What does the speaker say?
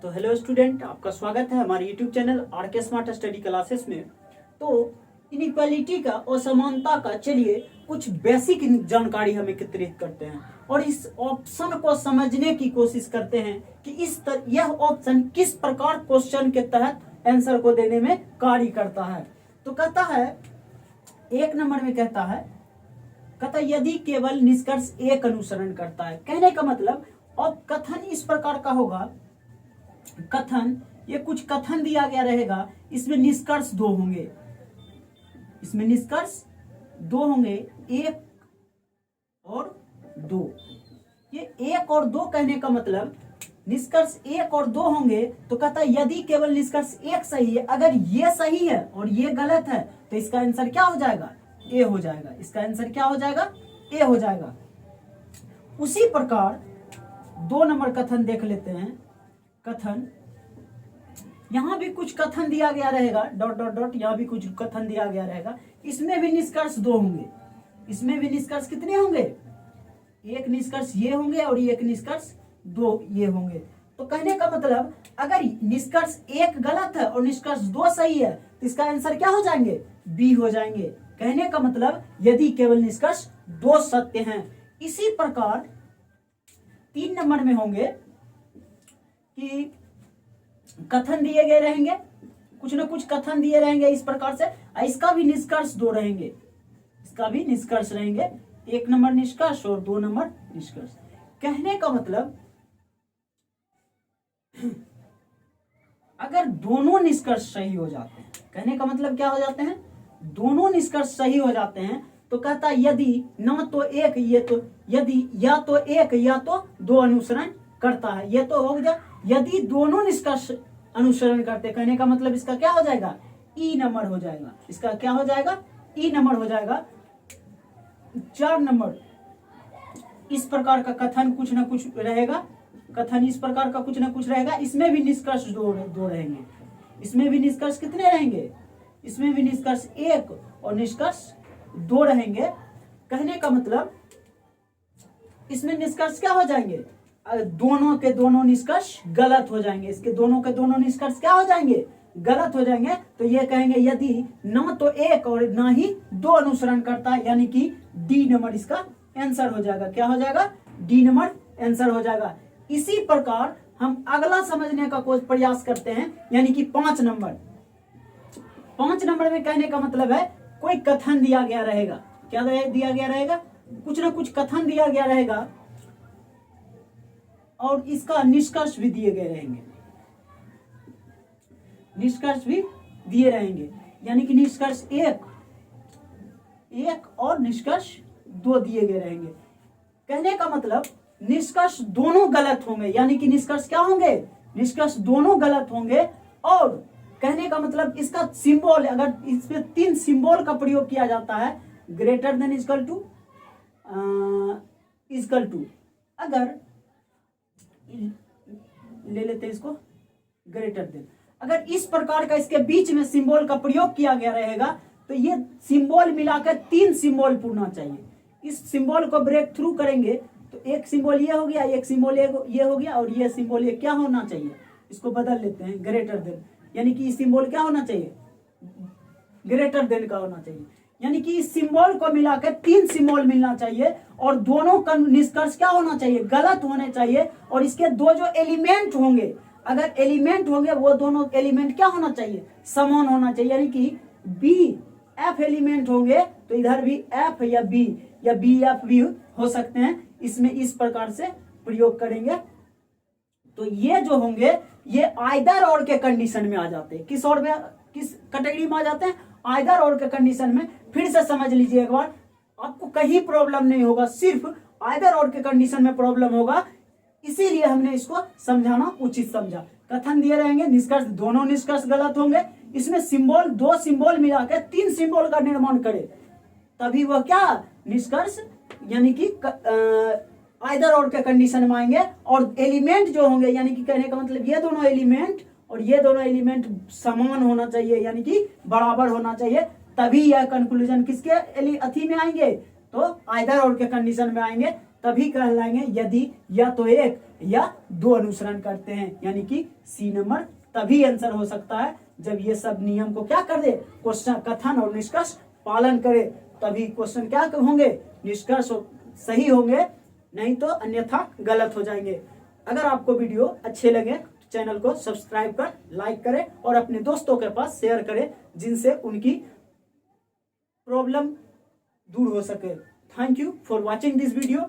तो hello student, आपका स्वागत है हमारे YouTube channel RK smart study classes में। तो इनइक्वालिटी का, असमानता का, चलिए कुछ बेसिक जानकारी हम एकत्रित करते हैं और इस ऑप्शन को समझने की कोशिश करते हैं कि यह ऑप्शन किस प्रकार क्वेश्चन के तहत आंसर को देने में कार्य करता है। तो कहता है, एक नंबर में कहता है यदि केवल निष्कर्ष एक अनुसरण करता है। कहने का मतलब अब कथन इस प्रकार का होगा, कथन, ये कुछ कथन दिया गया रहेगा, इसमें निष्कर्ष दो होंगे, इसमें निष्कर्ष दो होंगे, एक और दो। ये एक और दो कहने का मतलब निष्कर्ष एक और दो होंगे। तो कहता है यदि केवल निष्कर्ष एक सही है, अगर ये सही है और ये गलत है तो इसका आंसर क्या हो जाएगा? ए हो जाएगा। इसका आंसर क्या हो जाएगा? ए हो जाएगा। उसी प्रकार दो नंबर कथन देख लेते हैं। कथन, यहां भी कुछ कथन दिया गया रहेगा, डॉट डॉट डॉट, यहां भी कुछ कथन दिया गया रहेगा, इसमें भी निष्कर्ष दो होंगे। इसमें भी निष्कर्ष कितने होंगे? एक निष्कर्ष ये होंगे और एक निष्कर्ष दो ये होंगे। तो कहने का मतलब अगर निष्कर्ष एक गलत है और निष्कर्ष दो सही है तो इसका आंसर क्या हो जाएंगे? बी हो जाएंगे। कहने का मतलब यदि केवल निष्कर्ष दो सत्य हैं। इसी प्रकार तीन नंबर में होंगे कि कथन दिए गए रहेंगे, कुछ ना कुछ कथन दिए रहेंगे इस प्रकार से, इसका भी निष्कर्ष दो रहेंगे, इसका भी निष्कर्ष रहेंगे, एक नंबर निष्कर्ष और दो नंबर निष्कर्ष। कहने का मतलब अगर दोनों निष्कर्ष सही हो जाते हैं, कहने का मतलब क्या हो जाते हैं? दोनों निष्कर्ष सही हो जाते हैं तो कहता है यदि न तो एक ये तो यदि या तो एक या तो दो अनुसरण करता है। ये तो हो गया यदि दोनों निष्कर्ष अनुसरण करते, कहने का मतलब इसका क्या हो जाएगा? ई नंबर हो जाएगा। इसका क्या हो जाएगा? ई नंबर हो जाएगा। चार नंबर, इस प्रकार का कथन कुछ ना कुछ रहेगा, कथन इस प्रकार का कुछ ना कुछ रहेगा, इसमें भी निष्कर्ष दो रहेंगे। इसमें भी निष्कर्ष कितने रहेंगे? इसमें भी निष्कर्ष एक और निष्कर्ष दो रहेंगे। कहने का मतलब इसमें निष्कर्ष क्या हो जाएंगे? दोनों के दोनों निष्कर्ष गलत हो जाएंगे। इसके दोनों के दोनों निष्कर्ष क्या हो जाएंगे? गलत हो जाएंगे। तो ये कहेंगे यदि न तो एक और न ही दो अनुसरण करता है, यानी कि डी नंबर इसका आंसर हो जाएगा। क्या हो जाएगा? डी नंबर आंसर हो जाएगा। इसी प्रकार हम अगला समझने का कोई प्रयास करते हैं, यानी कि पांच नंबर। पांच नंबर में कहने का मतलब है कोई कथन दिया गया रहेगा। क्या दिया गया रहेगा? कुछ ना कुछ कथन दिया गया रहेगा और इसका निष्कर्ष भी दिए गए रहेंगे, निष्कर्ष भी दिए रहेंगे, यानी कि निष्कर्ष एक और निष्कर्ष दो दिए गए रहेंगे। कहने का मतलब निष्कर्ष दोनों गलत होंगे, यानी कि निष्कर्ष क्या होंगे? निष्कर्ष दोनों गलत होंगे। और कहने का मतलब इसका सिंबल, अगर इसमें तीन सिंबल का प्रयोग किया जाता है, ग्रेटर देन इक्वल टू, अगर ले लेते हैं इसको ग्रेटर देन, अगर इस प्रकार का इसके बीच में सिंबल का प्रयोग किया गया रहेगा तो ये सिंबल मिलाकर तीन सिंबल पूरना चाहिए। इस सिंबल को ब्रेक थ्रू करेंगे तो एक सिंबल ये हो गया, एक सिंबल ये हो गया और ये सिंबल ये क्या होना चाहिए? इसको बदल लेते हैं, ग्रेटर देन, यानी कि इस सिंबल क्या होना चाहिए? ग्रेटर देन का होना चाहिए। यानी कि इस सिंबल को मिलाकर तीन सिंबल मिलना चाहिए और दोनों का निष्कर्ष क्या होना चाहिए? गलत होने चाहिए। और इसके दो जो एलिमेंट होंगे, अगर एलिमेंट होंगे वो दोनों एलिमेंट क्या होना चाहिए? समान होना चाहिए। यानी कि बी एफ एलिमेंट होंगे तो इधर भी एफ या बी एफ भी हो सकते हैं। इसमें इस प्रकार से प्रयोग करेंगे तो ये जो होंगे ये आइदर और के कंडीशन में आ जाते हैं। किस और में, किस कैटेगरी में आ जाते हैं? आइदर और के कंडीशन में। फिर से समझ लीजिए एक बार, आपको कहीं प्रॉब्लम नहीं होगा, सिर्फ आइदर और के कंडीशन में प्रॉब्लम होगा, इसीलिए हमने इसको समझाना उचित समझा। कथन दिए रहेंगे, निष्कर्ष दोनों निष्कर्ष गलत होंगे, इसमें सिंबल दो सिंबल मिलाकर तीन सिंबल का निर्माण करे तभी वह क्या निष्कर्ष, यानी कि आइदर और के कंडीशन में आएंगे। और एलिमेंट जो होंगे, यानी कि कहने का मतलब ये दोनों एलिमेंट और ये दोनों एलिमेंट समान होना चाहिए, यानी कि बराबर होना चाहिए, तभी यह कंक्लूजन किसके अथी में आएंगे? तो आइदर और के कंडीशन में आएंगे, तभी कहलाएंगे यदि या तो एक या दो अनुसरण करते हैं, यानी कि सी नंबर तभी आंसर हो सकता है जब ये सब नियम को क्या कर दे, क्वेश्चन कथन और निष्कर्ष पालन करे, तभी क्वेश्चन क्या होंगे, निष्कर्ष सही होंगे, नहीं तो अन्यथा गलत हो जाएंगे। अगर आपको वीडियो अच्छे लगे तो चैनल को सब्सक्राइब कर लाइक करें और अपने दोस्तों के पास शेयर करें जिनसे उनकी प्रॉब्लम दूर हो सके। Thank you for watching this video.